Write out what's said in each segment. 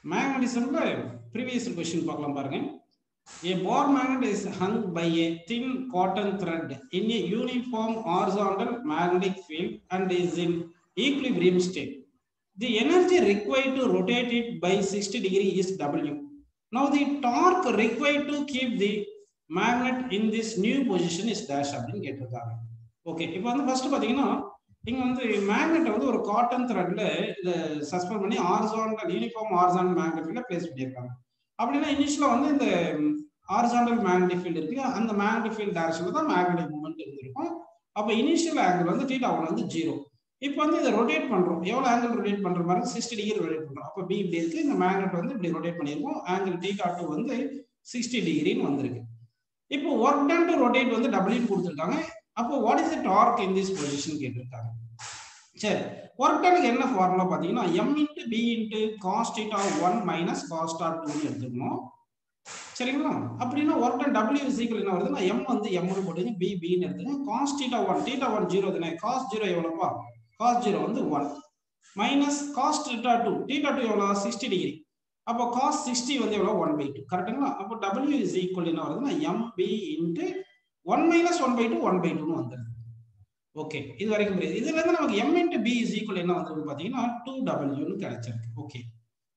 மேக்னடிசம்ல previous question பார்க்கலாம் பாருங்க. A bar magnet is hung by a thin cotton thread in a uniform horizontal magnetic field and is in equilibrium state. The energy required to rotate it by 60 degrees is W. Now the torque required to keep the magnet in this new position is dash அப்படின்னு கேட்டிருக்காங்க. Okay, இப்போ வந்து first பாத்தீங்கன்னா இங்க வந்து மேக்னெட்டை வந்து ஒரு cotton த்ரெட்ல இதை சஸ்பெண்ட் பண்ணி ஹாரிசான்டல் யூனிஃபார்ம் ஹாரிசான்டல் மேக்னெட் ஃபீல்ட்ல பிளேஸ் பண்ணியிருக்காங்க. அப்படின்னா இனிஷியலா வந்து இந்த ஹாரிசான்டல் மேக்னெட்டிக் ஃபீல்ட் இருக்கு, அந்த மேக்னெட்டிக் ஃபீல்ட் டைரக்ஷன்ல தான் மேக்னெட்டிக் மூவ்மெண்ட் இருந்திருக்கும். அப்ப இனிஷியல் ஆங்கிள் வந்து θ1 வந்து 0. இப்போ வந்து இதை ரொட்டேட் பண்றோம். எவ்வளவு ஆங்கிள் ரொட்டேட் பண்ற மாதிரி 60 டிகிரி ரொட்டேட் பண்றோம். அப்ப பி இப்படி இருக்கு, இந்த மேக்னெட் வந்து இப்படி ரொட்டேட் பண்ணிருக்கோம். ஆங்கிள் θ2 வந்து 60 டிகிரின்னு வந்திருக்கு. இப்போ ஒர்க் டன் டு ரொட்டேட் வந்து W கொடுத்துருக்காங்க. அப்போ what is the torque in this position கேட்டிருக்காங்க. சரி, ஒர்க் டனுக்கு என்ன ஃபார்முலா பாத்தீங்கன்னா m × b × cos θ1 - cos θ2 ன்னு எடுத்துக்கணும். சரிங்களா? அப்படின்னா ஒர்க் டன் W = என்ன வருதுன்னா m வந்து m ன்னு போட்டுங்க, b b ன்னு எடுத்துங்க. cos θ1 0 தானே, cos 0 எவ்வளவுப்பா? cos 0 வந்து 1 minus cos θ2 எவ்வளவு? 60 டிகிரி. அப்போ cos 60 வந்து எவ்வளவு? 1/2. கரெக்ட்டுங்களா? அப்போ W = என்ன வருதுன்னா mb × 1 - 1/2 1/2 ன்னு வந்துருது. ஓகே, இது வரைக்கும் புரியுது. இதுல இருந்து நமக்கு m × b = என்ன வந்திருக்கு பாத்தீங்கன்னா 2W ன்னு கிடைச்சிருக்கு. ஓகே,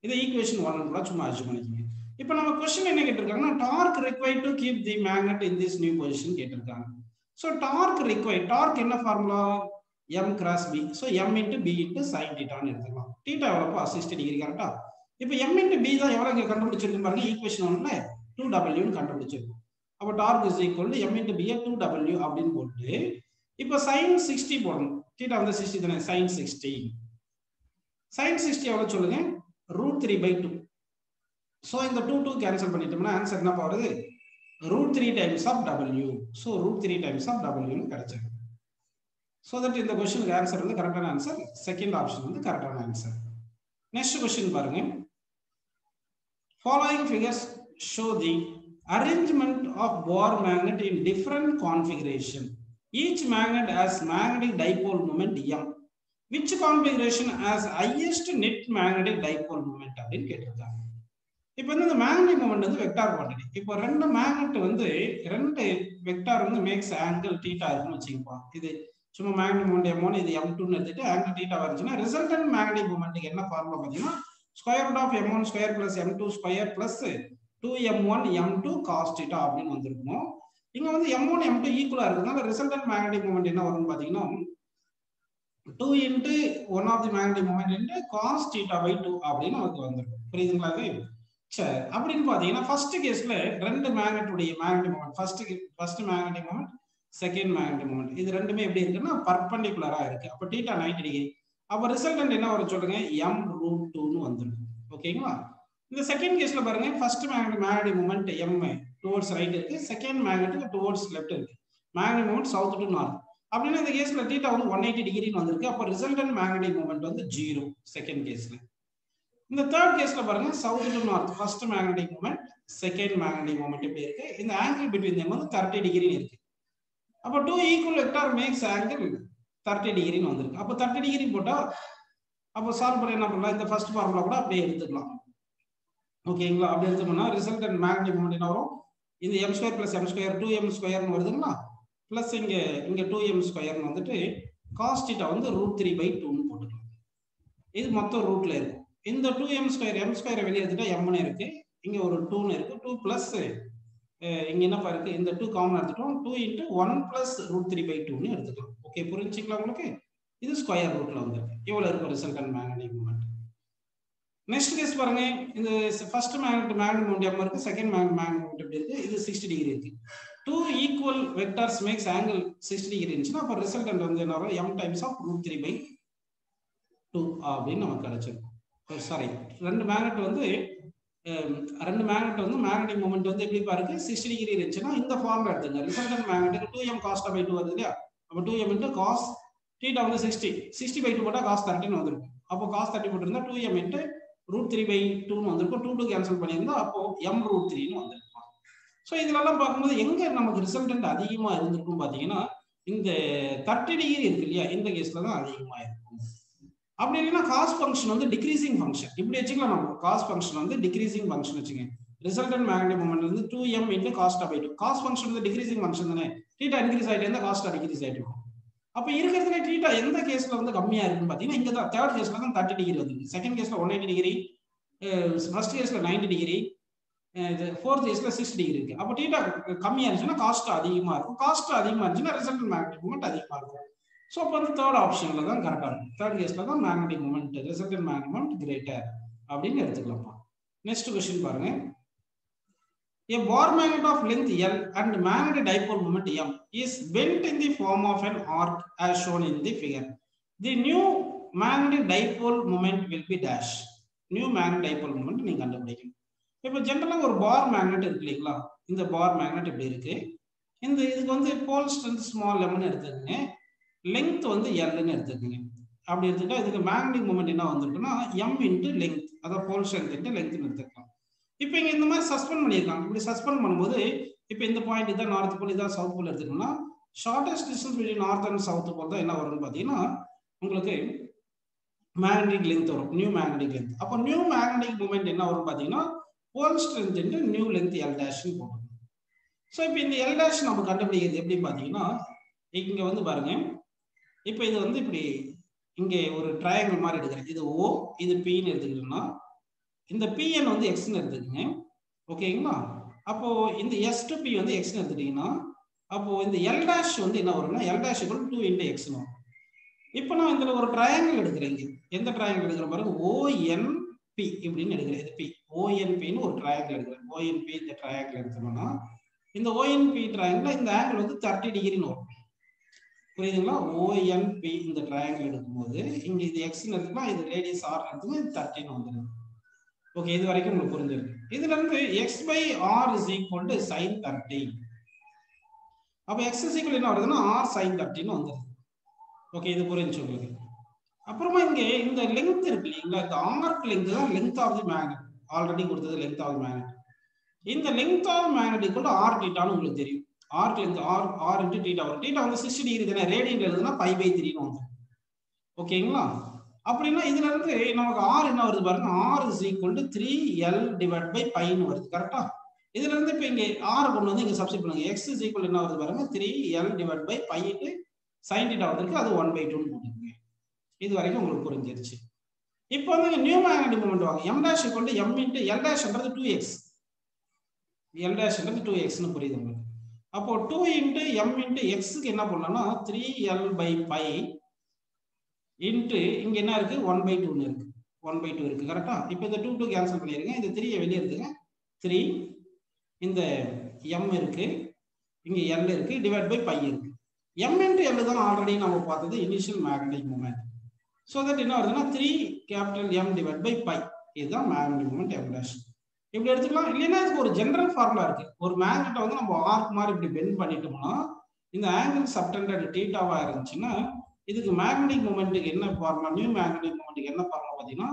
இது ஈக்குவேஷன் 1 ன்னு கூட சும்மா அர்ஜும் பண்ணிக்கங்க. இப்போ நம்ம क्वेश्चन என்ன கேட்டிருக்காங்கன்னா dark required to keep the magnet in this new position கேட்டிருக்காங்க. சோ டார்க் required, டார்க் என்ன formula? m × b. So m × b × sin θ ன்னு எடுத்துக்கலாம். θ எவ்வளவுப்பா? 60 டிகிரி. கரெக்ட்டா? இப்போ m × b தான் எவ்வளவு இங்க கண்டுபிடிச்சிருக்கோம் பாருங்க, ஈக்குவேஷன் 1ல 2W ன்னு கண்டுபிடிச்சிருக்கோம். அப்ப டார்க் m × b 2W அப்படின்னு போட்டு இப்போ sin 60 போடணும். θ வந்து 60 தானே, sin 60. sin 60 எவ்வளவு சொல்லுங்க? √3/2. சோ இந்த 2 கேன்சல் பண்ணிட்டோம்னா ஆன்சர் என்ன வருது? √3 times of W. So √3 times of W ன்னு கிடைச்சிருக்கு. சோ தட் இந்த क्वेश्चनக்கு ஆன்சர் வந்து கரெக்ட்டான ஆன்சர், செகண்ட் ஆப்ஷன் வந்து கரெக்ட்டான ஆன்சர். நெக்ஸ்ட் क्वेश्चन பாருங்க. Following figures show the arrangement of bar magnet in different configuration. Each magnet has magnetic dipole moment m. Which configuration has highest net magnetic dipole moment அப்படின்னு கேட்டிருக்காங்க. இப்போ வந்து இந்த magnetic moment வந்து vector quantity. இப்போ ரெண்டு magnet வந்து ரெண்டு வெக்டார் வந்து மேக்ஸ் ஆங்கிள் θ இருக்குன்னு வச்சுக்கோங்க. இது சும்மா மேக்னெட்டிக் மொமெண்ட் m1, இது m2 ன்னு எடுத்துட்டு ஆங்கிள் θ வந்துச்சுன்னா ரிசல்டன்ட் மேக்னெட்டிக் மொமெண்ட்க்கு என்ன ஃபார்முலா பாத்தீங்கன்னா √m1² + m2² + 2m1 m2 cos θ அப்படின்னு வந்திருக்கும். இங்க வந்து m1 m2 ஈக்குவலா இருக்குனால ரிசல்டன்ட் மேக்னெட்டிக் மொமெண்ட் என்ன வரும்னு பாத்தீங்கன்னா 2 × 1 of the magnetic moment into cos θ/2 அப்படின்னு நமக்கு வந்திருக்கும். புரியுதுங்களா? சரி, அப்படின்னு பாத்தீங்கன்னா ஃபர்ஸ்ட் கேஸ்ல ரெண்டு மேக்னெட் உடைய magnetic moment, first magnetic moment, second magnetic moment, இது ரெண்டுமே எப்படி இருக்குன்னா பர்பெண்டிகுலரா இருக்கு. அப்ப θ 90 டிகிரி. அப்ப ரிசல்டன்ட் என்ன வரும் சொல்லுங்க? m√2 ன்னு வந்திருக்கும். ஓகேங்களா? இந்த செகண்ட் கேஸ்ல பாருங்க, first magnetic moment m towards right இருக்கு, செகண்ட் மேக்னெட்டிக் டுவர்ட்ஸ் லெஃப்ட் இருக்கு. Magnetic moment south to north. அப்படின்னா இந்த கேஸ்ல θ வந்து 180 டிகிரின்னு வந்திருக்கு. அப்ப ரிசல்டன்ட் மேக்னெட்டிக் மொமெண்ட் வந்து 0 செகண்ட் கேஸ்ல. இந்த தேர்ட் கேஸ்ல பாருங்க, south to north first magnetic moment, second magnetic moment இப்படி இருக்கு. இந்த ஆங்கிள் பிட்வீன் them வந்து 30 டிகிரின்னு இருக்கு. அப்ப 2 ஈக்குவல் வெக்டார் மேக்ஸ் ஆங்கிள் 30 டிகிரின்னு வந்திருக்கு. அப்ப 30 டிகிரி போட்டா அப்ப சால்வ் பண்ண என்ன பண்ணலாம்? இந்த ஃபர்ஸ்ட் ஃபார்முலா கூட அப்படியே எடுத்துக்கலாம். ஓகேங்களா? அப்படி எடுத்தோம்னா ரிசல்டன்ட் மேக்னெட்டிக் மொமெண்ட் என்ன வரும்? இந்த m² + m² 2m² ன்னு வருதுங்களா? பிளஸ் இங்க 2m² ன்னு வந்துட்டு cos θ வந்து √3/2 ன்னு போட்டுக்கலாம். இது மொத்தம் ரூட்ல இருக்கும். இந்த 2m², m² வெளிய எடுத்துட்டா m ன்னு இருக்கு. இங்க ஒரு 2 ன்னு இருக்கு. 2 பிளஸ் இங்க என்ன இருக்கு? இந்த 2 காமன் எடுத்துட்டோம். 2 × 1 + √3/2 ன்னு எடுத்துக்கலாம். ஓகே, புரிஞ்சுங்களா உங்களுக்கு? இது ஸ்கொயர் ரூட்ல வந்திருக்கு. இவ்வளவு இருக்கும் resultant magnetic moment. Next case பாருங்க, இந்த ஃபர்ஸ்ட் மேக்னெட்டிக் மொமெண்ட் m இருக்கு, செகண்ட் மேக்னெட்டிக் மொமெண்ட் இப்படி இருக்கு. இது 60 டிகிரி இருக்கு. 2 equal vectors makes angle 60 degree இருந்துச்சுன்னா அப்ப ரிசல்டன்ட் வந்து என்ன வரும்? m டைம்ஸ் ஆஃப் √3/2 அப்படின்னு நமக்கு கிடைச்சிருக்கும். சாரி, ரெண்டு மேக்னெட் வந்து மேக்னெட்டிக் மொமெண்ட் வந்து எப்படி பாருங்க 60 டிகிரி இருந்துச்சுன்னா இந்த ஃபார்முலா எடுத்துங்க. ரிசல்டன்ட் மேக்னெட்டிக் 2m cos θ/2 வருது இல்லையா? அப்ப 2m × cos θ வந்து 60/2 போட்டா cos 30 ன்னு வந்திருக்கும். அப்போ cos 30 போட்டிருந்தா 2m × √3/2 ன்னு வந்திருக்கும். 2 கேன்சல் பண்ணியிருந்தா அப்போ m√3 ன்னு வந்திருக்கும். சோ இதெல்லாம் பார்க்கும்போது எங்க நமக்கு ரிசல்டன்ட் அதிகமா இருந்திருக்கும் பாத்தீங்கன்னா இந்த 30 டிகிரி இருக்கு இல்லையா? இந்த கேஸ்ல தான் அதிகமா இருக்கும். அப்படி இல்லைன்னா காஸ்ட் ஃபங்க்ஷன் வந்து டிக்ரீசிங் ஃபங்க்ஷன் இப்படி வச்சுக்கலாம். நம்ம காஸ்ட் ஃபங்க்ஷன் வந்து டிக்ரீசிங் ஃபங்க்ஷன் வச்சுங்க. ரிசல்டன்ட் மேக்னெட்டிக் மொமெண்ட் வந்து 2m into cos by 2. Cost function வந்து டிக்ரீசிங் ஃபங்க்ஷன் தானே. தீட்டா இன்க்ரீஸ் ஆகிட்டே இருந்தால் காஸ்ட் டிக்ரீஸ் ஆகிட்டு இருக்கும். அப்போ இருக்கிறதுல தீட்டா எந்த கேஸ்ல வந்து கம்மியா இருக்குன்னு பார்த்தீங்கன்னா இங்கே தான் தேர்ட் கேஸ்ல தான் 30 டிகிரி வந்து, செகண்ட் கேஸ்ல 180 டிகிரி, ஃபர்ஸ்ட் கேஸ்ல 90 டிகிரி, ஃபோர்த் கேஸ்ல 60 டிகிரி இருக்கு. அப்போ தீட்டா கம்மியா இருந்துச்சுன்னா காஸ்ட் அதிகமா இருக்கும், காஸ்ட் அதிகமா இருந்துச்சுன்னா ரிசல்டன்ட் மேக்னெட்டிக் மொமெண்ட் அதிகமா இருக்கும். ஸோ அப்போ வந்து தேர்ட் ஆப்ஷன்ல தான் கரெக்டாக இருக்கும். தேர்ட் கேஸ்ல தான் magnetic moment resultant magnetic moment greater அப்படின்னு எடுத்துக்கலாம்ப்பா. நெக்ஸ்ட் கொஸ்டின் பாருங்க. A bar magnet of length L and magnetic dipole moment M is bent in the form of an arc as shown in the figure. The new magnetic dipole moment will be dash. New magnetic dipole moment நீங்க கண்டுபிடிக்கணும். இப்போ ஜெனரலா ஒரு bar magnet இருக்கு இல்லைங்களா, இந்த bar magnet இப்படி இருக்கு. இந்த இதுக்கு வந்து போல் ஸ்ட்ரென்த் ஸ்மால் எம்னு எடுத்துக்கங்க, லெங்த் வந்து எல்னு எடுத்துக்கங்க. அப்படி எடுத்துட்டா இதுக்கு மேக்னெட்டிக் மூமெண்ட் என்ன வந்திருக்குன்னா எம் இன்ட்டு லெங்த், அதாவது போல் ஸ்ட்ரென்த் இன்ட்டு லெங்த்னு எடுத்துக்கலாம். இப்போ இங்க இந்த மாதிரி சஸ்பெண்ட் பண்ணியிருக்காங்க. இப்படி சஸ்பெண்ட் பண்ணும்போது இப்போ இந்த பாயிண்ட் இதான் நார்த் போல், இதான் சவுத் போல் எடுத்துக்கணும்னா shortest distance between north and south pole தான் என்ன வரும்னு பார்த்தீங்கன்னா உங்களுக்கு மேக்னெட்டிக் லெங்த் வரும், நியூ மேக்னெட்டிக் லெங்த். அப்போ நியூ மேக்னெட்டிக் மூமெண்ட் என்ன வரும் பார்த்தீங்கன்னா pole strength into new length L டேஷ்னு போடும். ஸோ இப்போ இந்த எல் டேஷ் நம்ம கண்டுபிடிக்கிறது எப்படி பார்த்தீங்கன்னா இங்க வந்து பாருங்க, இப்போ இது வந்து இப்படி இங்கே ஒரு ட்ரையாங்கிள் மாதிரி எடுக்கிறேன். இது ஓ, இது பின்னு எடுத்துக்கிட்டோம்னா இந்த பிஎன் வந்து எக்ஸ்ன்னு எடுத்துக்கங்க, ஓகேங்களா. அப்போ இந்த எஸ் டு பி வந்து எக்ஸ்ன்னு எடுத்துட்டீங்கன்னா அப்போ இந்த எல் டேஷ் வந்து என்ன வரும்னா எல் டேஷ் = 2 × எக்ஸ்னு வரும். இப்போ நான் இதில் ஒரு ட்ரையாங்கிள் எடுக்கிறேன். எந்த ட்ரையாங்கிள் எடுக்கிற பாருங்க, ஓஎன்பி இப்படின்னு எடுக்கிறேன். இது பி ஓஎன்பின்னு ஒரு ட்ரையாங்கிள் எடுக்கிறேன். ஓஎன்பி இந்த ட்ரையாங்கிள் எடுத்தோம்னா இந்த ஓஎன்பி ட்ரையாங்கிள் இந்த ஆங்கிள் வந்து 30 டிகிரின்னு வரும், புரியுதுங்களா. ஓஎன்பி இந்த ட்ரையாங்கிள் எடுக்கும்போது இங்க இது எக்ஸ்ன்னு எடுத்துக்கலாம், இது ரேடியஸ் ஆர் எடுத்துக்கலாம், இது 30ன்னு வந்துடும். ஓகே, இது வரைக்கும் உங்களுக்கு புரிஞ்சிருக்கு. இதுல இருந்து x/r = sin 30. அப்ப x = என்ன வருதுன்னா r sin 30ன்னு வந்துருது. ஓகே, இது புரிஞ்சு உங்களுக்கு. அப்புறமா இங்க இந்த லெங்த் இருக்கு இல்லைங்களா, இந்த ஆர்க் லெங்த் தான் length of the magnet. Already கொடுத்தது லெங்த் ஆஃப் தி மேக்னெட். இந்த லெங்த் ஆஃப் மேக்னெட் = r θன்னு உங்களுக்கு தெரியும். ஆர்க் லெங்த் r × θ வரும். θ வந்து 60 டிகிரி தானே, ரேடியன்ல எழுதுனா π/3ன்னு வந்துரும். ஓகேங்களா. அப்படின்னா இதுல இருந்து நமக்கு ஆர் என்ன வருது பாருங்க, r = 3l/πன்னு வருது. கரெக்டா. இதுல இருந்து இப்ப இங்க r கொண்டு வந்து இங்க சப்ஸ்டிட் பண்ணுங்க. x = என்ன வருது பாருங்க, 3l/π க்கு sin θ வந்திருக்கு, அது 1/2ன்னு போட்டுக்கங்க. இது வரைக்கும் உங்களுக்கு புரிஞ்சிருச்சு. இப்போ வந்து நியூ மேக்னெட்டிக் மொமெண்ட் வாங்க. m' = m × l' ன்றது 2x, l' ன்றது 2xன்னு புரியுது உங்களுக்கு. அப்போ 2 × m × x க்கு என்ன பண்ணலாம்னா 3l/π இன்ட்டு இங்க என்ன இருக்கு 1/2 இருக்கு, 1/2 இருக்கு. கரெக்டா. இப்போ இந்த 2 கேன்சல் பண்ணிருங்க, இந்த 3 வெளியே எடுத்துங்க. 3 இந்த m இருக்கு, இங்க l இருக்கு, /π இருக்கு. m × l தான் ஆல்ரெடி நம்ம பார்த்தது initial magnetic moment. So that என்ன வருதுன்னா 3M/π, இதுதான் மேக்னெட்டிக் மூமெண்ட் m'. இப்படி எடுத்துக்கலாம். இல்லைன்னா இதுக்கு ஒரு ஜெனரல் ஃபார்முலா இருக்கு. ஒரு மேக்னெட்டை வந்து நம்ம ஆர்க் மாதிரி இப்படி பெண்ட் பண்ணிட்டோம்னா இந்த ஆங்கிள் சப்டெண்டட் θவா இருந்துச்சுன்னா இதுக்கு மேக்னெட்டிக் மொமெண்ட்டுக்கு என்ன ஃபார்முலா, நியூ மேக்னெட்டிக் மொமெண்ட்டுக்கு என்ன ஃபார்முலா பார்த்தீங்கன்னா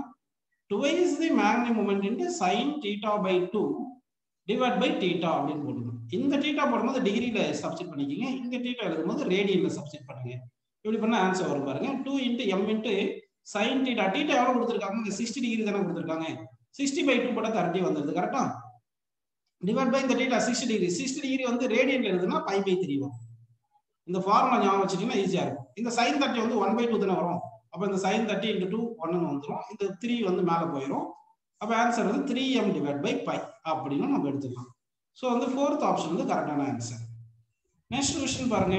twice the magnetic moment into sin θ/2 / θ அப்படின்னு போடுங்க. இந்த θ போடும்போது டிகிரியில சப்ஸ்டிட் பண்ணிக்கங்க, இந்த θ எழுதும்போது ரேடியன்ல சப்ஸ்டிட் பண்ணுங்க. இப்படி பண்ணா ஆன்சர் வரும் பாருங்க. 2 × m × sin θ. θ எவ்வளவு கொடுத்திருக்காங்க, இங்க 60 டிகிரி தானே கொடுத்திருக்காங்க. 60/2 போட்டா 30 வந்துருது. கரெக்ட்டா. டிவைட் பை இந்த θ 60 டிகிரி. 60 டிகிரி வந்து ரேடியன்ல எழுதுனா π/3 வரும். இந்த ஃபார்முலா ஞாபகம் வச்சிட்டீங்கன்னா ஈஸியா இருக்கும். இந்த sin 30 வந்து 1/2 தானே வரும். அப்ப இந்த sin 30 × 2 1ன்னு வந்துரும். இந்த 3 வந்து மேல போயிடும். அப்ப ஆன்சர் வந்து 3m/π அப்படின்னு நம்ம எடுத்துக்கலாம். சோ வந்து ஃபோர்த் ஆப்ஷன் வந்து கரெக்டான ஆன்சர். நெக்ஸ்ட் क्वेश्चन பாருங்க.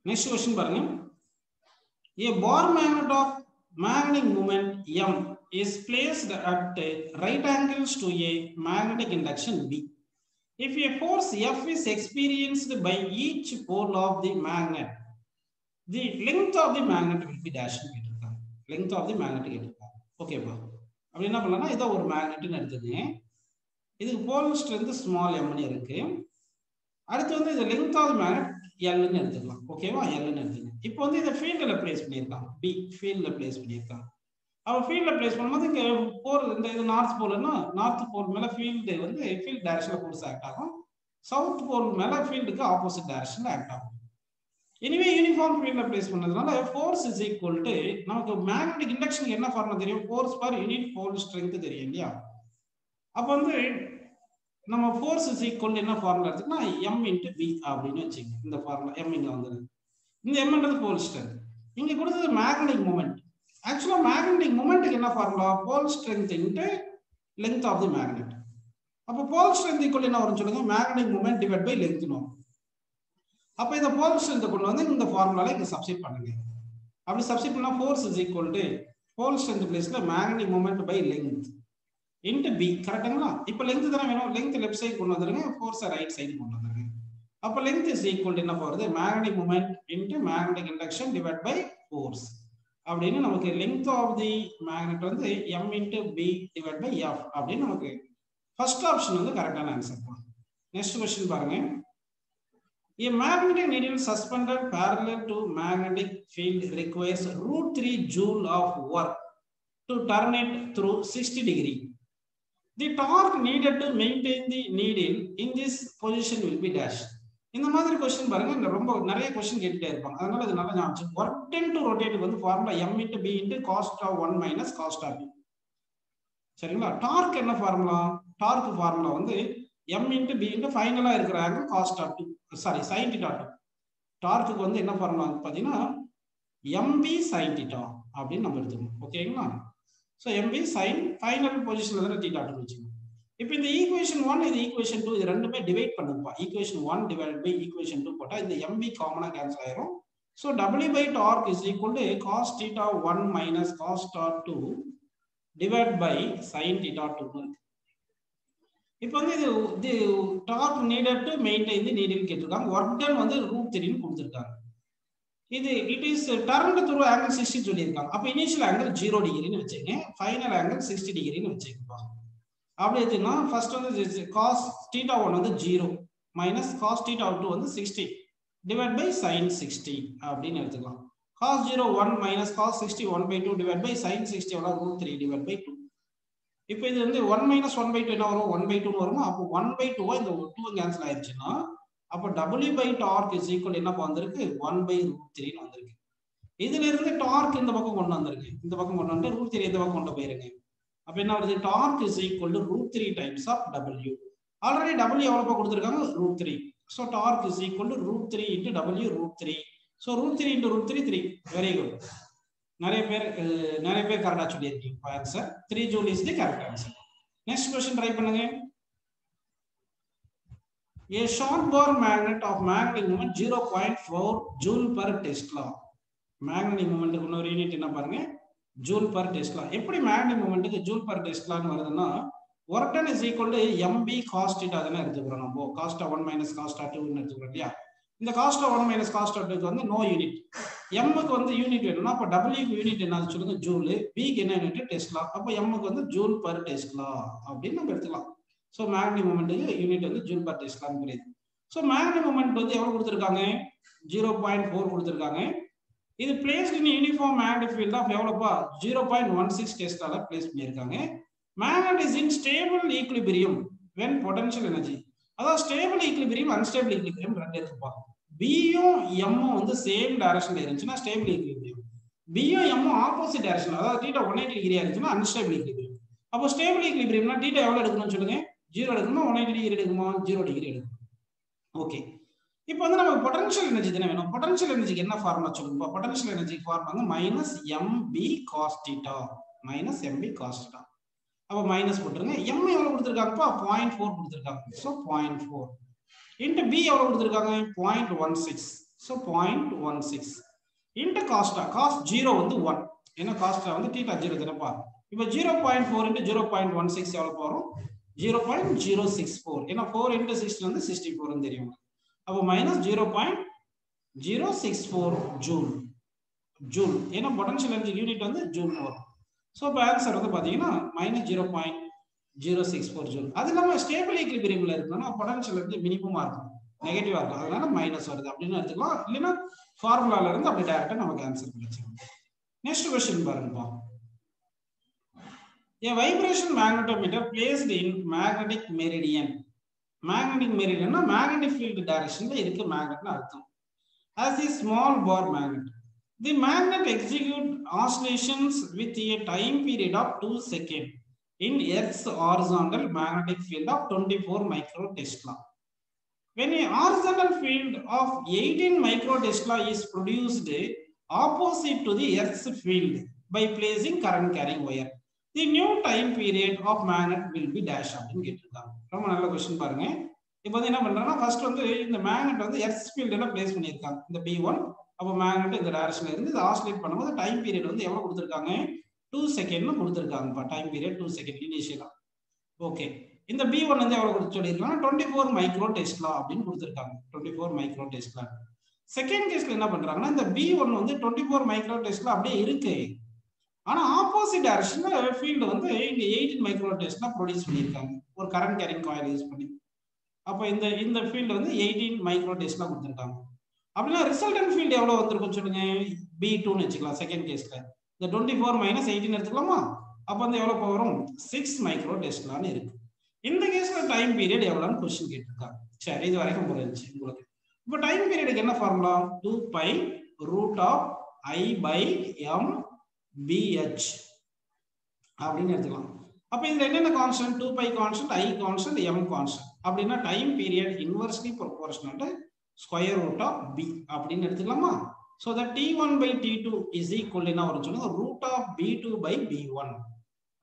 நெக்ஸ்ட் क्वेश्चन பாருங்க. A bar magnet of magnetic moment M is placed at right angles to a magnetic induction B. If a force F is experienced by each pole of the magnet, the length of the magnet will be dash. Length of the magnet. Okay பா. அப்படி என்ன பண்ணலாம்னா இத ஒரு மேக்னெட்னு எடுத்துக்கங்க. இதுக்கு போல் strength small m னு இருக்கு. அடுத்து வந்து இது length of the magnet L ன்னு எடுத்துக்கலாம். ஓகேவா, L ன்னு எடுத்துக்கங்க. இப்போ வந்து இத ஃபீல்ட்ல பிளேஸ் பண்ணிருக்காங்க. B ஃபீல்ட்ல பிளேஸ் பண்ணிருக்காங்க. அவ ஃபீல்ட்ல பிளேஸ் பண்ணும்போது இங்க போர் இந்த இது நார்த் போல்னா நார்த் போல் மேல ஃபீல்ட் வந்து ஃபீல்ட் டைரக்ஷன்ல ஃபோர்ஸ் ஆக்ட் ஆகும். சவுத் போல் மேல ஃபீல்டுக்கு ஆப்போசிட் டைரக்ஷன்ல ஆக்ட் ஆகும். எனிவே யூனிஃபார்ம் ஃபீல்ட்ல பிளேஸ் பண்ணதுனால ஃபோர்ஸ் இஸ் ஈக்குவல் டு நமக்கு மேக்னெட்டிக் இண்டக்ஷனுக்கு என்ன ஃபார்முலா தெரியும்? Force per unit pole strength தெரியும் இல்லையா? அப்போ வந்து நம்ம ஃபோர்ஸ் இஸ் ஈக்குவல் டு என்ன ஃபார்முலா எடுத்துக்கனா m × v அப்படின்னு வச்சுக்கோங்க. இந்த ஃபார்முலா m இங்க வந்துருது. இந்த mன்றது போல் ஸ்ட்ரென்த். இங்க கொடுத்தது மேக்னெட்டிக் மொமெண்ட். ஆக்சுவலா மேக்னெட்டிக் மொமெண்ட்டுக்கு என்ன formula? Pole strength × length of the magnet. அப்போ போல் ஸ்ட்ரென்த் ஈக்குவல் என்ன வரும்னு சொல்லுங்க? Magnetic moment divide by length வரும். அப்போ இந்த போல் ஸ்ட்ரென்த் கொண்டு வந்து இந்த ஃபார்முலால இங்க சப்ஸ்டிட் பண்ணுங்க. அப்படி சப்ஸ்டிட் பண்ணா force is equal to pole strength பிளேஸ்ல magnetic moment by length into b. கரெக்ட்டுங்களா? இப்போ லென்த் தானே வேணும். லென்த் லெஃப்ட் சைடு கொண்டு வந்துருங்க, ஃபோர்ஸ் ரைட் சைடு கொண்டு வந்துருங்க. அப்போ லென்த் இஸ் ஈக்குவல் டு என்ன போறது? Magnetic moment into magnetic induction divide by force. அப்படின்னு நமக்கு லென்த் ஆஃப் தி மேக்னெட் வந்து m × b divide by f அப்படின்னு நமக்கு ஃபர்ஸ்ட் ஆப்ஷன் வந்து கரெக்டான ஆன்சர் தான். நெக்ஸ்ட் क्वेश्चन பாருங்க. A magnetic needle suspended parallel to magnetic field requires √3 joule of work to turn it through 60 degree. The torque needed to maintain the needle in this position will be dash. இந்த மாதிரி question பாருங்க, ரொம்ப நிறைய question கேட்டுட்டே இருப்பாங்க. அதனால இது நல்லா ஞாபகம் வச்சுக்கோங்க. work done to rotate வந்து formula m × b × cos of 1 minus cos of b. சரிங்களா? டார்க் என்ன ஃபார்முலா? டார்க் ஃபார்முலா வந்து m × b × ஃபைனலா இருக்கிற angle cos of 2 sorry sin θ 2. டார்க்குக்கு வந்து என்ன ஃபார்முலா வந்து பாத்தீங்கன்னா mb sin θ அப்படின்னு நம்ம எடுத்துக்கணும். ஓகேங்களா? சோ mb sin ஃபைனல் பொசிஷன்ல தான் θ 2 வெச்சுக்கணும். இப்போ இந்த ஈக்குவேஷன் 1 இது ஈக்குவேஷன் 2 இது ரெண்டுமே டிவைட் பண்ணுங்கப்பா. ஈக்குவேஷன் 1 டிவைடட் பை ஈக்குவேஷன் 2 போட்டா இந்த mb காமனா கேன்சல் ஆயிரும். So w by torque is equal to cos θ 1 minus cos θ 2 divided by sin θ 2. இப்போ வந்து இது torque needed to maintain the needle கேட்டிருக்காங்க. ஒர்க் டன் வந்து √3 ன்னு கொடுத்திருக்காங்க. இது it is turned through angle 60 சொல்லியிருக்காங்க. அப்போ இனிஷியல் ஆங்கிள் 0 டிகிரின்னு வச்சுங்க, ஃபைனல் ஆங்கிள் 60 டிகிரின்னு வச்சுக்கோங்க. அப்படி எடுத்தீங்கன்னா ஃபர்ஸ்ட் வந்து cos θ 1 வந்து 0 மைனஸ் cos θ 2 வந்து 60 டிவைட் பை sin 60 அப்படின்னு எடுத்துக்கலாம். cos 0 1 minus cos 60 1/2 divide by sin 60 எவ்வளவு? √3 டிவைட் பை 2. இப்போ இது வந்து 1 minus 1/2 என்ன வரும்? 1/2 வருமா? அப்போ 1/2 இந்த 2 கேன்சல் ஆயிருச்சுன்னா அப்போ w by torque is equal என்ன வந்திருக்கு? 1/√3 ன்னு வந்திருக்கு. இதுல இருந்து டார்க் இந்த பக்கம் கொண்டு வந்திருக்கு. இந்த பக்கம் கொண்டு வந்து √3 இந்த பக்கம் கொண்டு போயிருங்க. அப்ப என்ன வருது? Torque is equal to √3 times of w. ஆல்ரெடி w எவ்வளவு கொடுத்திருக்காங்க? √3. So torque is equal to √3 into w √3. So √3 into √3 3. Very good. நிறைய பேர் கரெக்டா சொல்லியிருக்கீங்க. Answer 3 joule is the correct answer. Next question try பண்ணுங்க. A short bore magnet of magnetic moment 0.4 joule per Tesla. Magnetic moment க்கு இன்னொரு unit என்ன பாருங்க? joule per Tesla. எப்படி magnetic moment க்கு joule per Tesla ன்னு வருதுன்னா work done is equal to mb cos θ தான எடுத்துக்கிறோம். நம்ம cos θ 1 minus cos θ 2 ன்னு எடுத்துக்கிறோம் இல்லையா? இந்த cos θ 1 minus cos θ 2 க்கு வந்து நோ யூனிட். m க்கு வந்து யூனிட் வேணும்னா அப்ப w க்கு யூனிட் என்னன்னு சொல்லுங்க? ஜூல். b க்கு என்ன யூனிட்? டெஸ்லா. அப்ப m க்கு வந்து ஜூல் பர் டெஸ்லா அப்படின்னு நம்ம எடுத்துக்கலாம். சோ மேக்னெட்டிக் மொமெண்ட்க்கு யூனிட் வந்து ஜூல் பர் டெஸ்லான்னு புரியுது. சோ மேக்னெட்டிக் மொமெண்ட் வந்து எவ்வளவு கொடுத்திருக்காங்க? 0.4 கொடுத்திருக்காங்க. இது placed in uniform magnetic field of எவ்வளவுப்பா? 0.16 டெஸ்லால பிளேஸ் பண்ணிருக்காங்க. Magnet is in stable equilibrium when potential energy. அதாவது ஸ்டேபிள் ஈக்விலிபிரியம் அன்ஸ்டேபிள் ஈக்விலிபிரியம் ரெண்டு இருக்குப்பா. b யும் m ம் வந்து சேம் டைரக்ஷன்ல இருந்துச்சுன்னா ஸ்டேபிள் ஈக்விலிபிரியம். b யும் m ம் ஆப்போசிட் டைரக்ஷன், அதாவது θ 180 டிகிரியா இருந்துச்சுன்னா அன்ஸ்டேபிள் ஈக்விலிபிரியம். அப்போ ஸ்டேபிள் ஈக்விலிபிரியம்னா θ எவ்வளவு எடுக்கணும்னு சொல்லுங்க? 0 எடுக்கணுமா 180 டிகிரி எடுக்குமா? 0 டிகிரி எடுக்கணும். ஓகே. இப்போ வந்து நமக்கு பொட்டன்ஷியல் எனர்ஜி தானே வேணும். பொட்டன்ஷியல் எனர்ஜிக்கு என்ன ஃபார்முலா சொல்லுங்க? பொட்டன்ஷியல் எனர்ஜி ஃபார்முலா வந்து -mb cos θ -mb cos θ. அப்ப மைனஸ் போட்டுருங்க. m எவ்வளவு கொடுத்திருக்காங்கப்பா? 0.4 கொடுத்திருக்காங்க. சோ 0.4 into b எவ்வளவு கொடுத்திருக்காங்க? 0.16. So 0.16 into cos θ. cos 0 வந்து 1. ஏன்னா cos θ வந்து θ 0 தானப்பா. இப்போ 0.4 into 0.16 எவ்வளவு வரும்? 0.064. ஏன்னா 4 into 6 வந்து 64 ன்னு தெரியும். அப்போ -0.064 ஜூல். ஜூல். ஏன்னா பொட்டன்ஷியல் எனர்ஜி யூனிட் வந்து ஜூல் வரும். சோ இப்போ ஆன்சர் வந்து பாத்தீங்கன்னா -0.064 ஜூல். அது இல்லாம ஸ்டேபிள் ஈக்விலிபிரியம்ல இருக்குன்னா பொட்டன்ஷியல் எனர்ஜி மினிமமா இருக்கும், நெகட்டிவா இருக்கும். அதனால மைனஸ் வருது அப்படின்னு எடுத்துக்கலாம். இல்லைன்னா ஃபார்முலால இருந்து அப்படி டைரக்டா நமக்கு ஆன்சர் கிடைச்சிடும். நெக்ஸ்ட் क्वेश्चन பாருங்கப்பா. A vibration magnetometer placed in magnetic meridian magnetic மெரிடியன்னா மேக்னெட்டிக் ஃபீல்டு டைரக்ஷன்ல இருக்கு மேக்னெட்னு அர்த்தம். as a small bar magnet. The magnet executes oscillations with a time period of 2 seconds in Earth's horizontal magnetic field of 24 microtesla. When a horizontal field of 18 microtesla is produced opposite to the Earth's field by placing current carrying wire, the new time period of magnet will be dash அப்படின்னு கேட்டிருக்காங்க. ரொம்ப நல்ல question பாருங்க. இப்போ வந்து என்ன பண்றாங்கன்னா first வந்து இந்த மேக்னெட் வந்து எர்த் ஃபீல்ட்ல பிளேஸ் பண்ணியிருக்காங்க இந்த B1. அப்போ மேக்னெட் இந்த டைரக்ஷன்ல இருந்து இது ஆசிலேட் பண்ணும்போது டைம் பீரியட் வந்து எவ்வளவு கொடுத்துருக்காங்க 2 செகண்ட்னு கொடுத்துருக்காங்கப்பா. டைம் பீரியட் 2 செகண்ட் இனிஷியலா. ஓகே, இந்த B1 வந்து எவ்வளவு கொடுத்து சொல்லியிருக்காங்க 24 மைக்ரோ டெஸ்லா அப்படின்னு கொடுத்துருக்காங்க. 24 மைக்ரோ டெஸ்லா. செகண்ட் கேஸ்ல என்ன பண்றாங்கன்னா இந்த B1 வந்து 24 மைக்ரோ டெஸ்லா அப்படியே இருக்கு. ஆனா ஆப்போசிட் டைரக்ஷன்ல ஃபீல்டு வந்து இங்க 18 மைக்ரோ டெஸ்லா ப்ரொடியூஸ் பண்ணியிருக்காங்க ஒரு கரண்ட் கேரிங் காயில் யூஸ் பண்ணி. அப்போ இந்த ஃபீல்டு வந்து 18 மைக்ரோ டெஸ்லா கொடுத்துருக்காங்க. அப்படின்னா ரிசல்டன்ட் ஃபீல்டு எவ்வளவு வந்திருக்கும் சொல்லுங்க B2ன்னு வச்சுக்கலாம். செகண்ட் கேஸ்ல இந்த 24 மைனஸ் 18 எடுத்துக்கலாமா? அப்போ வந்து எவ்வளவு வரும் 6 மைக்ரோ டெஸ்லான்னு இருக்கு. இந்த கேஸ்ல டைம் பீரியட் எவ்வளவுன்னு கொஸ்டின் கேட்டிருக்காங்க. சரி, இது வரைக்கும் புரிஞ்சுச்சு உங்களுக்கு. இப்போ டைம் பீரியடுக்கு என்ன ஃபார்முலா 2π √I/m/BH அப்படின்னு எடுத்துக்கலாம். அப்ப இதுல என்னென்ன constant 2π constant, I constant, m constant. அப்படின்னா time period inversely proportional to square root of b அப்படின்னு எடுத்துக்கலாமா? So that T1/T2 is equal என்ன வரும் சொல்லுங்க ரூட் ஆஃப் B2/B1.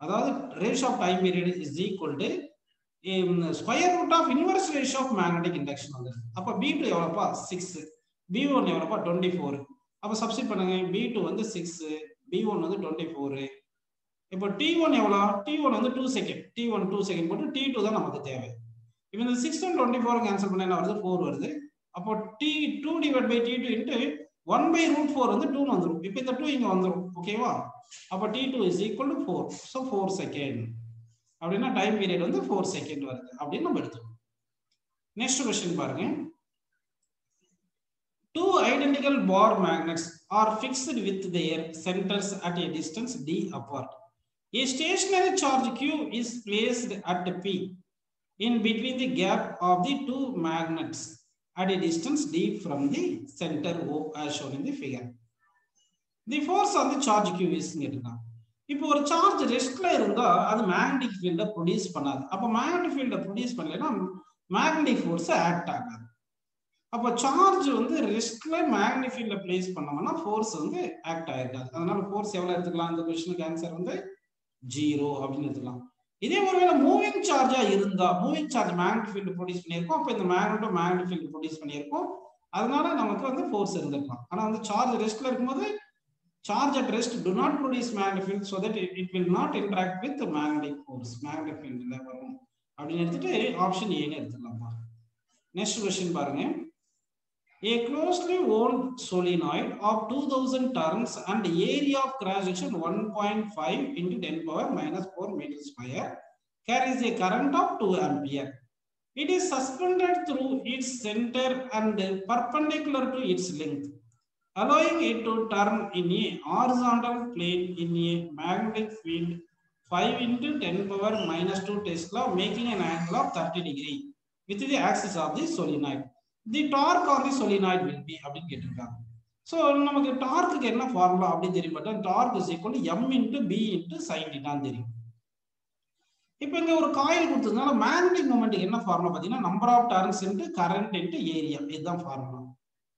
அதாவது ratio of time period is equal to square root of inverse ratio of magnetic induction வந்துருது. அப்ப B2 எவ்வளவுப்பா 6, B1 எவ்வளவுப்பா 24. அப்ப substitute பண்ணுங்க. B2 வந்து 6, B1 வந்து 24. இப்போ T1 எவ்வளோ? T1 வந்து 2 செகண்ட். T1 2 செகண்ட் போட்டு T2 தான் நமக்கு தேவை. இப்போ இந்த 6 and 24 கேன்சல் பண்ணா என்ன வருது 4 வருது. அப்போ T2/T2 இன்டு 1/√4 வந்து 2 வந்துரும். இப்போ இந்த 2 இங்க வந்துரும். ஓகேவா? அப்போ T2 is equal to 4. So 4 second. அப்படின்னா டைம் பீரியட் வந்து 4 செகண்ட் வருது அப்படின்னு நம்ம எடுத்துக்கணும். நெக்ஸ்ட் क्वेश्चन பாருங்க. Two identical bar magnets are fixed with their centers at a distance d apart. A stationary charge Q is placed at P in between the gap of the two magnets at a distance d from the center O as shown in the figure. The force on the charge Q is கேட்டிருக்காங்க. இப்போ ஒரு charge ரெஸ்ட்ல இருந்தா அது magnetic ஃபீல்ட produce பண்ணாது. அப்போ magnetic ஃபீல்ட produce பண்ணலைன்னா magnetic force act ஆகாது. அப்போ சார்ஜ் வந்து ரெஸ்ட்ல மேக்னெட்டிக் ஃபீல்ட்ல பிளேஸ் பண்ணோம்னா ஃபோர்ஸ் வந்து ஆக்ட் ஆயிருக்காது. அதனால ஃபோர்ஸ் எவ்வளவு எடுத்துக்கலாம்? இந்த क्वेश्चनக்கு ஆன்சர் வந்து 0 அப்படின்னு எடுத்துக்கலாம். இதே ஒருவேளை மூவிங் சார்ஜா இருந்தா moving charge magnetic field produce பண்ணியிருக்கோம். அப்போ இந்த மேக்னெட்டிக் ஃபீல்ட் ப்ரொடியூஸ் பண்ணியிருக்கோம். அதனால நமக்கு வந்து ஃபோர்ஸ் இருந்திருக்கலாம். ஆனா வந்து சார்ஜ் ரெஸ்ட்ல இருக்கும்போது charge at rest do not produce magnetic field so that it will not interact with the magnetic force. Magnetic field இல்ல வரும் அப்படின்னு எடுத்துட்டு ஆப்ஷன் A ன்னு எடுத்துக்கலாம்ப்பா. நெக்ஸ்ட் क्वेश्चन பாருங்க. A closely wound solenoid of 2000 turns and area of cross section 1.5 into 10⁻⁻⁴ meter square carries a current of 2 ampere. It is suspended through its center and perpendicular to its length, allowing it to turn in a horizontal plane in a magnetic field 5 into 10⁻⁻2 Tesla, making an angle of 30 degrees with the axis of the solenoid. The torque on the solenoid will be அப்படின்னு கேட்டிருக்காங்க. So நமக்கு torque என்ன formula அப்படின்னு தெரியும். But torque is equal to m into b into sin θ தெரியும். இப்போ இங்க ஒரு காயில் கொடுத்ததுனால மேக்னெட்டிக் மொமெண்ட்டுக்கு என்ன ஃபார்முலா பார்த்தீங்கன்னா number of turns into current into area. இதுதான் ஃபார்முலா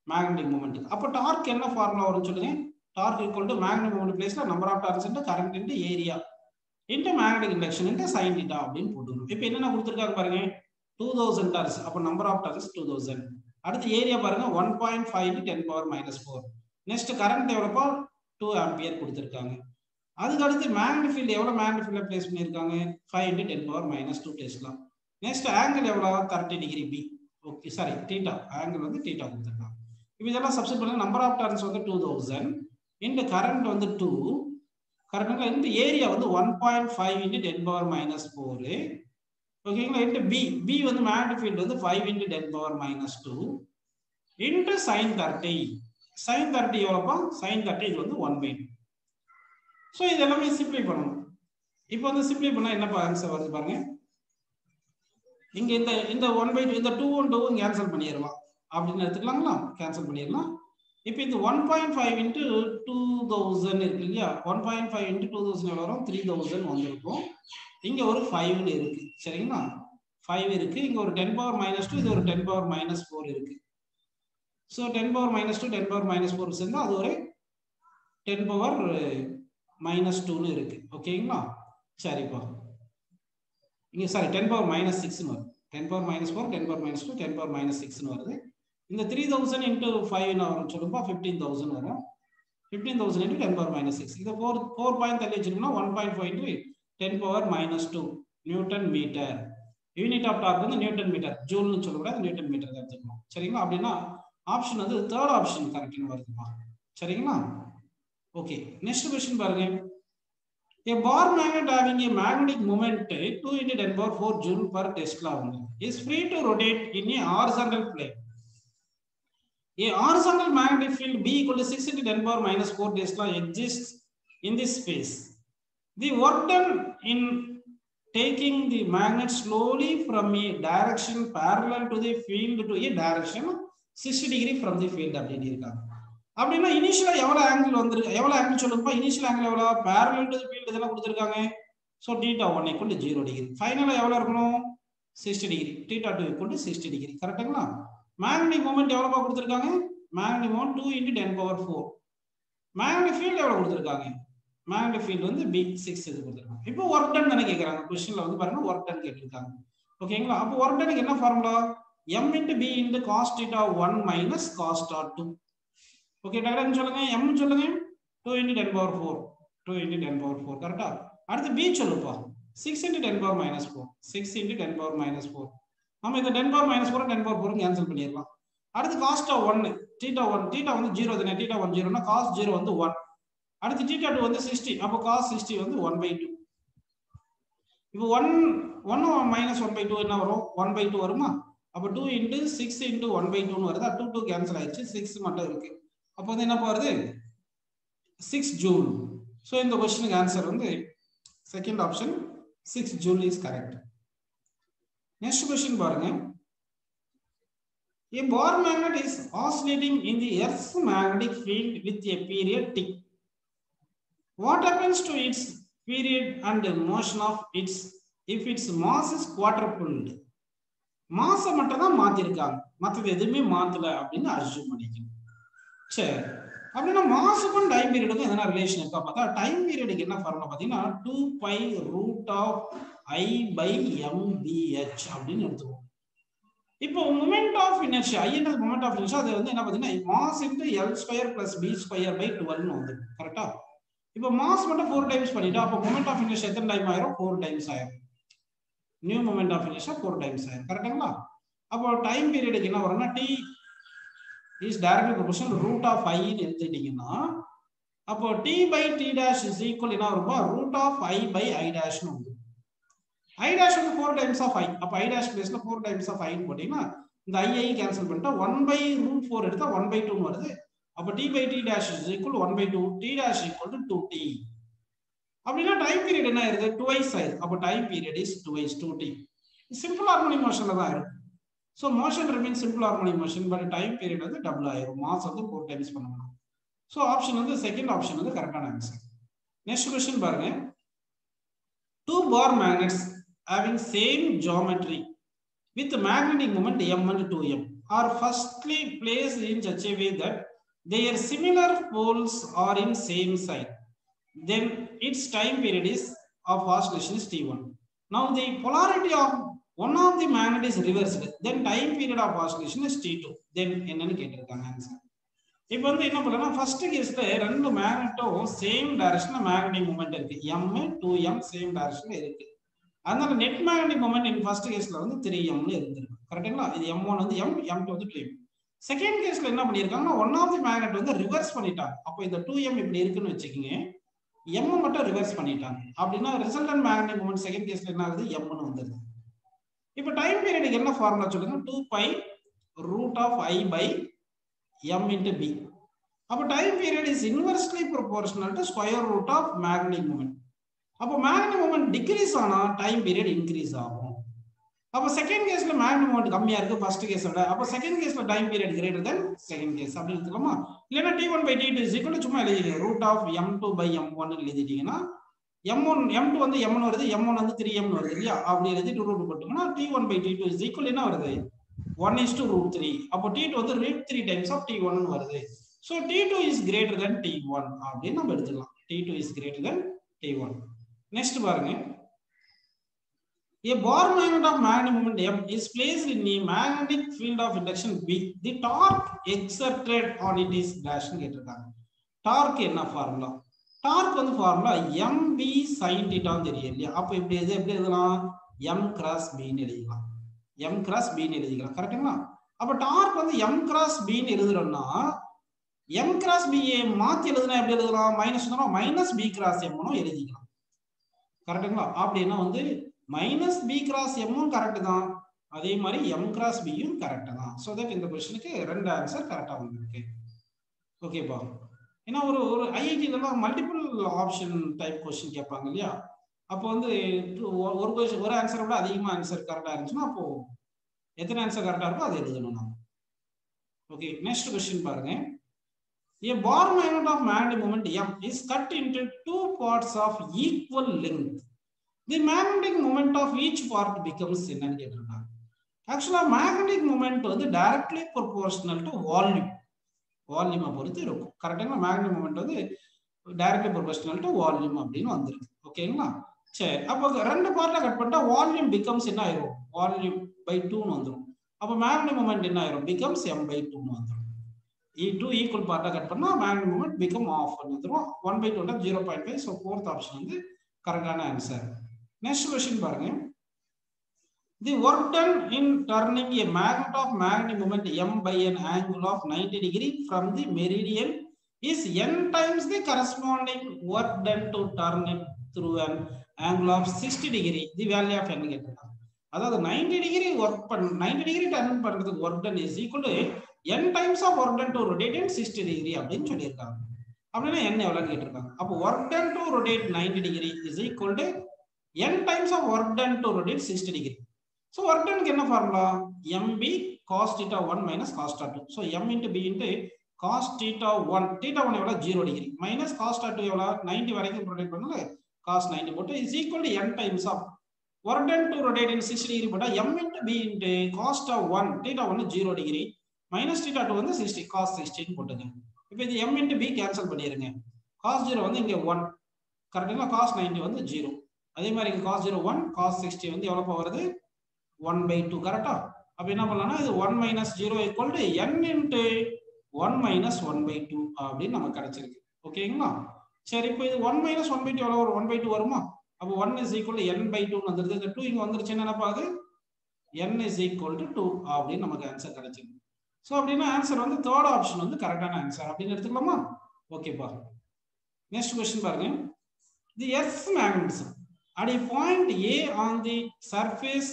மேக்னெட்டிக் மொமெண்ட். அப்போ டார்க் என்ன ஃபார்முலா வரும்னு சொல்லுங்க. Torque equal to magnetic moment பிளேஸ்ல number of turns into current into area into magnetic induction into sin θ அப்படின்னு போட்டுக்கணும். இப்போ என்னென்ன கொடுத்துருக்காங்க பாருங்க. 2000 டர்ன்ஸ். அப்போ நம்பர் ஆஃப் டர்ன்ஸ் 2000. அடுத்து ஏரியா பாருங்க 1.5 into 10⁻⁻⁴. நெக்ஸ்ட் கரண்ட் எவ்வளோப்பா 2 ஆம்பியர் கொடுத்துருக்காங்க. அதுக்கு அடுத்து மேக்னெட்டிக் ஃபீல்ட் எவ்வளவு மேக்னெட்டிக் ஃபீல்ட்ல பிளேஸ் பண்ணிருக்காங்க 5 into 10⁻⁻2 டெஸ்லா. நெக்ஸ்ட் ஆங்கிள் எவ்வளவு 30 degree B. Okay sorry θ angle வந்து θ கொடுத்துருக்காங்க. இப்போ இதெல்லாம் சப்ஸ்டிட் பண்ணுங்க. நம்பர் ஆஃப் டர்ன்ஸ் வந்து 2000 இன்டு கரண்ட் வந்து 2 கரெக்ட்டுங்களா இன்டு ஏரியா வந்து 1.5 into 10⁻⁻⁴. ஓகேங்களா இன்டு பி. பி வந்து மேக்னெட்டிக் ஃபீல்ட் வந்து 5 into 10⁻⁻2 into sin 30. sin 30 எவ்வளவுப்பா sin 30 இது வந்து 1/2. ஸோ இது எல்லாமே சிம்பிளை பண்ணணும். இப்போ வந்து சிம்பிளை பண்ணா என்னப்பா ஆன்சர் வருது பாருங்க. இங்க இந்த 1/2 இந்த 2 1 2 கேன்சல் பண்ணிடலாம் அப்படின்னு எடுத்துக்கலாங்களா? கேன்சல் பண்ணிடலாம். இப்போ இந்த 1.5 into 2000 இருக்கு இல்லையா? 1.5 into 2000 எவ்வளோ வரும்? 3000 வந்திருக்கும். இங்க ஒரு 5 இருக்கு. சரிங்களா? 5 இருக்கு. இங்க ஒரு 10 power minus 2, இது ஒரு 10 power minus 4 இருக்கு. So 10 power minus 2 10 power minus 4 சேர்ந்தா அது ஒரு 10 power minus 2 இருக்கு. ஓகேங்களா? சரிப்பா. இங்க சாரி 10 power minus 6 வரும். 10 power minus 4, 10 power minus 2, 10 power minus 6 வருது. இந்த 3000 into 5 என்ன வரும் சொல்லுப்பா? 15000 வரும். 15000 into 10 power minus 6. இதை 4 பாயிண்ட் தள்ளி வச்சிருக்கோம்னா 1.5 into 10 power minus 2 newton metre. Unit of torque வந்து நியூட்டன் மீட்டர், ஜூல்னு சொல்லக்கூடாது, நியூட்டன் மீட்டர் எடுத்துக்கணும். சரிங்களா? அப்படின்னா ஆப்ஷன் வந்து தேர்ட் ஆப்ஷன் கரெக்ட்னு வருதுப்பா. சரிங்களா? ஓகே, நெக்ஸ்ட் क्वेश्चन பாருங்க. A bar magnet having a magnetic moment 2 into 10 power 4 joule per Tesla is free to rotate in a horizontal plane. A horizontal magnetic field B equal to 6 into 10 power minus 4 Tesla exists in this space. The work done in taking the magnet slowly from a direction parallel to the field to a direction 60 degree from the field அப்படின்னு இருக்காங்க. அப்படின்னா இனிஷியலா எவ்வளவு angle வந்திருக்கு? எவ்வளவு angle சொல்லுங்கப்பா? Initial angle எவ்வளவு? parallel to the field இதெல்லாம் கொடுத்திருக்காங்க. So θ1 equal to 0 degree. ஃபைனலா எவ்வளவு இருக்கணும்? 60 degree. θ2 equal to 60 degree. கரெக்ட்டுங்களா? மேக்னெட்டிக் மொமெண்ட் எவ்வளவுப்பா கொடுத்திருக்காங்க? Magnetic moment 2 into 10 power 4. Magnetic field எவ்வளவு கொடுத்திருக்காங்க? மேக்னெட்டிக் ஃபீல்ட் வந்து B6 இது கொடுத்திருக்காங்க. இப்போ வொர்க் டன் தான கேக்குறாங்க. क्वेश्चनல வந்து பாருங்க வொர்க் டன் கேட்டிருக்காங்க. ஓகேங்களா? அப்போ வொர்க் டனுக்கு என்ன formula? m into b into cos θ1 minus cos θ2. Okay, diagram சொல்லுங்க. m சொல்லுங்க. 2 into 10 power 4. 2 into 10 power 4. கரெக்ட்டா? அடுத்து b சொல்லுப்பா. 6 into 10 power minus 4. 6 into 10 power minus 4. நம்ம இந்த 10 power minus 4 10 power 4 கேன்சல் பண்ணிரலாம். அடுத்து cos θ1 θ வந்து 0 தானே. θ1 0 னா cos 0 வந்து 1. அடுத்து θ2 வந்து 60. அப்ப cos 60 வந்து 1/2. இப்போ 1 minus 1/2 என்ன வரும்? 1/2 வருமா? அப்ப 2 into 6 into 1/2 னு வருதா? 2 கேன்சல் ஆயிடுச்சு. 6 மட்டும் இருக்கு. அப்ப வந்து என்ன வருது? 6 ஜூல். சோ இந்த क्वेश्चनக்கு ஆன்சர் வந்து second option 6 joule is correct. Next question பாருங்க. A bar magnet is oscillating in the Earth's magnetic field with a period t. What happens to its period and motion of its if its mass is quadrupled? Mass மட்டும் தான் மாத்தி இருக்காங்க, மற்றது எதுவுமே மாத்தல அப்படின்னு assume பண்ணிக்கணும். சரி, அப்படின்னா மாஸுக்கும் டைம் பீரியடுக்கும் எதனா ரிலேஷன் இருக்கா பார்த்தா டைம் பீரியடுக்கு என்ன ஃபார்முலா பார்த்தீங்கன்னா 2π √I by mdh அப்படின்னு எடுத்துக்கோம். இப்போ மொமெண்ட் ஆஃப் இனர்ஷியா I என்ற மொமெண்ட் ஆஃப் இனர்ஷியா அது வந்து என்ன பார்த்தீங்கன்னா mass into L² + B² by 12 வந்து கரெக்டா. இப்போ மாஸ் மட்டும் 4 டைம்ஸ் பண்ணிட்டா அப்போ மொமெண்ட் ஆஃப் இனர்ஷியா எத்தனை டைம் ஆயிரும்? 4 டைம்ஸ் ஆயிரும். New moment of inertia 4 times ஆயிரும். கரெக்ட்டுங்களா? அப்போ டைம் பீரியடுக்கு என்ன வரும்னா t is directly proportional √I ன்னு எடுத்துட்டீங்கன்னா அப்போ t by t dash is equal என்ன வரும்ப்பா? √I by I dash ன்னு வந்து I dash வந்து 4 டைம்ஸ் ஆஃப் I. அப்ப I dash பிளேஸ்ல 4 டைம்ஸ் ஆஃப் I ன்னு போட்டீங்கன்னா இந்த I கேன்சல் பண்ணிட்டா 1/√4 எடுத்தா 1/2 ன்னு வருது. அப்ப t by t dash is equal 1/2, t dash equal to 2t. அப்படினா டைம் பீரியட் என்ன ஆயிருது? 2x ஆயிருது. அப்ப time period is 2x 2t. Simple harmonic மோஷன்ல தான் இருக்கும். So motion remains simple harmonic motion, but time period வந்து டபுள் ஆயிரும். மாஸ் வந்து 4 டைம்ஸ் பண்ணனும். சோ ஆப்ஷன் வந்து செகண்ட் ஆப்ஷன் வந்து கரெக்ட்டான ஆன்சர். நெக்ஸ்ட் क्वेश्चन பாருங்க. Two bar magnets having same geometry with magnetic moment m and 2m are firstly placed in such a way that their similar poles are in same side. Then its time period is of oscillation is t1. Now the polarity of one of the magnet is reversed. Then time period of oscillation is t2. Then என்னன்னு கேட்டிருக்காங்க answer. இப்போ வந்து என்ன பண்ணலாம், first கேஸ்ல ரெண்டு மேக்னெட்டும் same டைரக்ஷன்ல magnetic moment இருக்கு. m 2m சேம் டைரக்ஷன்ல இருக்கு. அதனால net magnetic moment in first கேஸ்ல வந்து 3m னு இருந்திருக்கு. கரெக்ட்டுங்களா? இது m1 வந்து m, m2 வந்து 2m. செகண்ட் கேஸ்ல என்ன பண்ணிருக்காங்கன்னா ஒன் ஆஃப் தி மேக்னெட் வந்து ரிவர்ஸ் பண்ணிட்டாங்க. அப்போ இந்த 2m இப்படி இருக்குன்னு வெச்சுக்கீங்க, m மட்டும் ரிவர்ஸ் பண்ணிட்டாங்க. அப்படின்னா ரிசல்டன்ட் மேக்னெட்டிக் மொமெண்ட் செகண்ட் கேஸ்ல என்ன ஆகுது? m னு வந்துருது. இப்போ டைம் பீரியடுக்கு என்ன ஃபார்முலா சொல்லுங்க? 2π √I by m into b. அப்ப time period is inversely proportional to square root of magnetic moment. அப்போ மேக்னெட்டிக் மொமெண்ட் டிக்ரீஸ் ஆனா டைம் பீரியட் இன்க்ரீஸ் ஆகும். அப்ப செகண்ட் கேஸ்ல மேக்னெட்டிக் மொமெண்ட் கம்மியா இருக்கு ஃபர்ஸ்ட் கேஸ் விட. அப்ப செகண்ட் கேஸ்ல time period greater than second case அப்படி எடுத்துக்கலாமா? இல்லனா t1/t2 = சும்மா எழுதிங்க √m2/m1 எழுதிட்டீங்கன்னா m1 m2 வந்து m1 வருது, m1 வந்து 3m வருது இல்லையா? அப்படி எழுதிட்டு ரூட் போட்டோம்னா t1/t2 = என்ன வருது? 1:√3. அப்போ t2 வந்து √3 டைம்ஸ் ஆஃப் t1 ன்னு வருது. So t2 is greater than t1 அப்படி நம்ம எடுத்துக்கலாம். t2 is greater than t1. Next பாருங்க. A bar magnet of magnetic moment M is placed in the magnetic field of induction B. The torque exerted on it is dash ன்னு கேட்டிருக்காங்க. Dark என்ன formula? Dark வந்து formula mb sin θ தெரியும் இல்லையா? அப்ப எப்படி எழுதலாம்? m cross b ன்னு எழுதிக்கலாம். m cross b ன்னு எழுதிக்கலாம். கரெக்ட்டுங்களா? அப்ப டார்க் வந்து m cross b ன்னு எழுதுறோம்னா m cross b ஐ மாத்தி எழுதுனா எப்படி எழுதலாம்? Minus minus b cross m ன்னு எழுதிக்கலாம். கரெக்ட்டுங்களா? அப்படின்னா வந்து மைனஸ் b cross m ம் கரெக்ட் தான், அதே மாதிரி m cross b யும் கரெக்ட் தான். சோ தட் இந்த क्वेश्चनக்கு ரெண்டு ஆன்சர் கரெக்ட்டா வந்திருக்கு. ஓகேப்பா. ஏன்னா ஒரு ஐஐடில மல்டிபிள் ஆப்ஷன் டைப் क्वेश्चन கேட்பாங்க இல்லையா? அப்போ வந்து ஒரு क्वेश्चन ஒரு ஆன்சரை விட அதிகமா ஆன்சர் கரெக்ட்டா இருந்துச்சுன்னா அப்போ எத்தனை ஆன்சர் கரெக்ட்டா இருக்கோ அதை எழுதணும் நாம. ஓகே, நெக்ஸ்ட் क्वेश्चन பாருங்க. A bar magnet of magnetic moment M is cut into two parts of equal length. The magnetic moment of each part becomes என்னன்னு கேட்டிருக்காங்க. ஆக்சுவலா magnetic moment வந்து directly proportional to volume. வால்யூமை பொறுத்து இருக்கும். கரெக்டாங்களா? magnetic moment வந்து directly proportional to volume அப்படின்னு வந்திருக்கு. ஓகேங்களா? சரி, அப்போ ரெண்டு பார்ட்ல கட் பண்ணிட்டா வால்யூம் becomes என்ன ஆயிரும்? வால்யூம் by 2 ன்னு வந்துரும். அப்போ magnetic moment என்ன ஆயிரும்? becomes m/2 ன்னு வந்துரும். two equal பார்ட்டா கட் பண்ணா magnetic moment become half ன்னு வந்துரும். 1/2 னா 0.5. சோ fourth ஆப்ஷன் வந்து கரெக்டான ஆன்சர். Next question பாருங்க. The work done in turning a magnet of magnetic moment M by an angle of 90 degree from the meridian is n times the corresponding work done to turn it through an angle of 60 degree. The value of n கேட்டிருக்காங்க. அதாவது 90 degree work 90 degree turn பண்றதுக்கு work done is equal to n times of work done to rotate in 60 degree அப்படின்னு சொல்லியிருக்காங்க. அப்படின்னா n எவ்வளவு கேட்டிருக்காங்க. அப்போ work done to rotate 90 degree is equal to n times of work done to rotate 60 degree. So work done என்ன formula? mb cos θ1 minus cos θ2. So m into b into cos θ1. θ1 எவ்வளவு? 0 degree minus cos θ2 எவ்வளவு? 90 வரைக்கும் rotate பண்ணல cos 90 போட்டு is equal to n times of work done to rotate in 60 degree போட்டா m into b into cos θ1 θ1 0 degree minus θ2 வந்து 60 cos 60 போட்டுங்க. இப்போ இது m into b கேன்சல் பண்ணிருங்க. cos 0 வந்து இங்க 1. கரெக்ட்டா? cos 90 வந்து 0. அதே மாதிரி இங்க cos 0 1 cos 60 வந்து எவ்வளவு வருது? 1/2. கரெக்ட்டா? அப்ப என்ன பண்ணலாம்னா இது 1 minus 0 equal to n into 1 minus 1/2 அப்படின்னு நமக்கு கிடைச்சிருக்கு. ஓகேங்களா? சரி, இப்போ இது 1 minus 1/2 எவ்வளவு வரும்? 1/2 வருமா? அப்ப 1 is equal to n/2 ன்னு வந்துருது. இந்த 2 இங்க வந்துருச்சு. என்ன பாது? n is equal to 2 அப்படின்னு நமக்கு ஆன்சர் கிடைச்சிருக்கு. சோ அப்படினா ஆன்சர் வந்து தேர்ட் ஆப்ஷன் வந்து கரெக்ட்டான ஆன்சர் அப்படின்னு எடுத்துக்கலாமா? ஓகேப்பா. நெக்ஸ்ட் क्वेश्चन பாருங்க. The Earth's magnetism at a point A on the surface,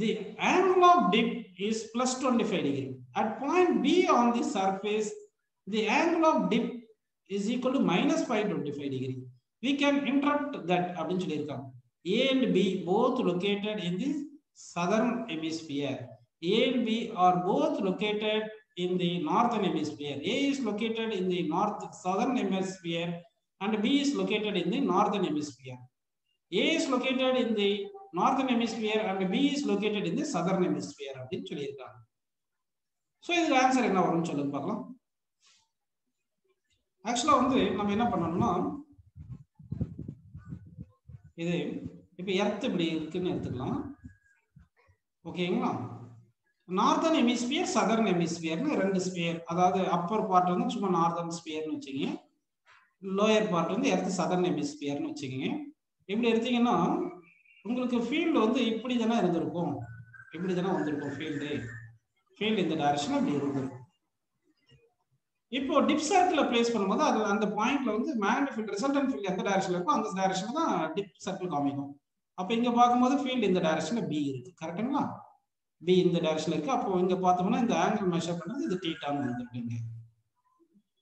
the angle of dip is plus 25 degree. At point B on the surface, the angle of dip is equal to minus 525 degree. We can interpret that அப்படின்னு சொல்லியிருக்காங்க. A and B both located in the southern hemisphere. A and B are both located in the northern hemisphere. A is located in the southern hemisphere and B is located in the northern hemisphere. A is located in the northern hemisphere and B is located in the southern hemisphere அப்படின்னு சொல்லியிருக்காங்க. So இதுக்கு answer என்ன வரும்னு சொல்லுங்க பார்க்கலாம். ஆக்சுவலா வந்து நம்ம என்ன பண்ணணும்னா இது இப்போ எர்த் இப்படி இருக்குன்னு எடுத்துக்கலாம். ஓகேங்களா? நார்தர்ன் ஹெமிஸ்பியர் சதர்ன் ஹெமிஸ்பியர்னு ரெண்டு ஸ்பியர், அதாவது அப்பர் பார்ட் வந்து சும்மா நார்தர்ன் ஸ்பியர்னு வச்சுக்கோங்க, லோயர் பார்ட் வந்து எர்த் சதர்ன் ஹெமிஸ்பியர்னு வச்சுக்கோங்க. இப்படி எடுத்தீங்கன்னா உங்களுக்கு ஃபீல்டு வந்து இப்படி தானே இருந்திருக்கும், இப்படி தானே வந்திருக்கும் ஃபீல்டு இந்த டைரக்ஷன் அப்படி இருந்திருக்கும். இப்போ டிப் சர்க்கிளை பிளேஸ் பண்ணும்போது அது அந்த பாயிண்ட்ல வந்து மேக்னெட்டிக் ஃபீல்ட் ரிசல்டன்ட் ஃபீல்ட் எந்த டைரக்ஷன்ல இருக்கோ அந்த டைரக்ஷன்ல தான் டிப் சர்க்கிள் காமிக்கும். அப்ப இங்க பார்க்கும்போது ஃபீல்டு இந்த டைரக்ஷன்ல பி இருக்கு. கரெக்ட்டுங்களா? பி இந்த டைரக்ஷன்ல இருக்கு. அப்போ இங்க பார்த்தோம்னா இந்த ஆங்கிள் மெஷர் பண்ணது இது தீட்டான்னு வந்திருக்குங்க.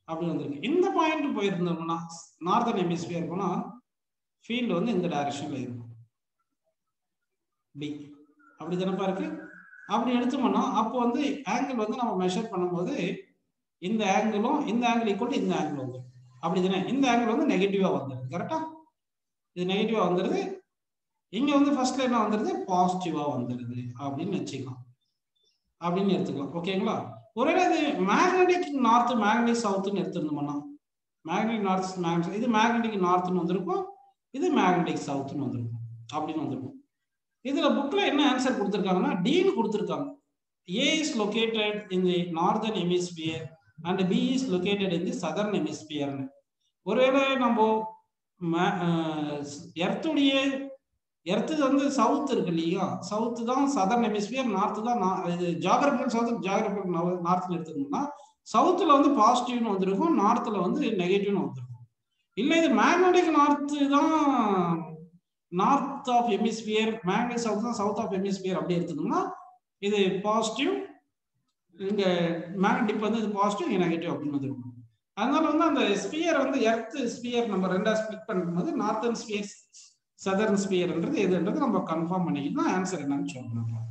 அப்படி வந்திருக்கு. இந்த பாயிண்ட் போயிருந்தோம்னா நார்தர்ன் ஹெமிஸ்பியர் போனா ஃபீல்டு வந்து இந்த டைரக்ஷன்ல இருக்கும் பி. அப்படிதானப்பா இருக்கு. அப்படி எடுத்தோம்னா அப்போ வந்து ஆங்கிள் வந்து நம்ம மெஷர் பண்ணும்போது இந்த ஆங்கிளும் இந்த ஆங்கிள் ஈக்குவல் இந்த ஆங்கிள் வந்து அப்படிதானே. இந்த ஆங்கிள் வந்து நெகட்டிவா வந்துருது. கரெக்டா? இது நெகட்டிவா வந்துருது. இங்க வந்து ஃபர்ஸ்ட்ல என்ன வந்துருது, பாசிட்டிவா வந்துருது அப்படின்னு வச்சுக்கலாம், அப்படின்னு எடுத்துக்கலாம். ஓகேங்களா? ஒருவேளை இது மேக்னெட்டிக் நார்த் மேக்னெட்டிக் சவுத்னு எடுத்துருந்தோம்னா, மேக்னெட்டிக் நார்த் இது மேக்னெட்டிக் நார்த்னு வந்திருக்கும், இது மேக்னெட்டிக் சவுத்னு வந்திருக்கும், அப்படின்னு வந்திருக்கும். இதுல புக்ல என்ன ஆன்சர் கொடுத்திருக்காங்கன்னா டின்னு கொடுத்திருக்காங்க. A is located in the northern hemisphere and B is located in the southern hemisphere. ஒருவேளை நம்ம எர்த்துடைய எர்த்து வந்து சவுத் இருக்கு இல்லையா, சவுத் தான் சதர்ன் ஹெமிஸ்பியர், நார்த் தான் இது ஜியோகிராபிக்கல் சவுத் ஜியோகிராபிக்கல் நார்த்னு எடுத்துக்கணும்னா சவுத்துல வந்து பாசிட்டிவ்னு வந்திருக்கும், நார்த்ல வந்து நெகட்டிவ்னு வந்திருக்கும். இல்லை இது மேக்னெட்டிக் நார்த் தான் north of hemisphere, magnetic south தான் சவுத் ஆஃப் ஹெமிஸ்பியர் அப்படி எடுத்துக்கணும்னா இது பாசிட்டிவ், இங்க மேக்னெட்டிக் வந்து இது பாசிட்டிவ், இங்க நெகட்டிவ் அப்படின்னு வந்துருக்கும். அதனால வந்து அந்த ஸ்பியர் வந்து எர்த் ஸ்பியர் நம்ம ரெண்டா ஸ்பிளிட் பண்ணும்போது நார்த்தன் ஸ்பியர் சதர்ன் ஸ்பியர்ன்றது எதுன்றது நம்ம கன்ஃபார்ம் பண்ணிக்கிட்டு ஆன்சர் என்னன்னு சொல்லணும்.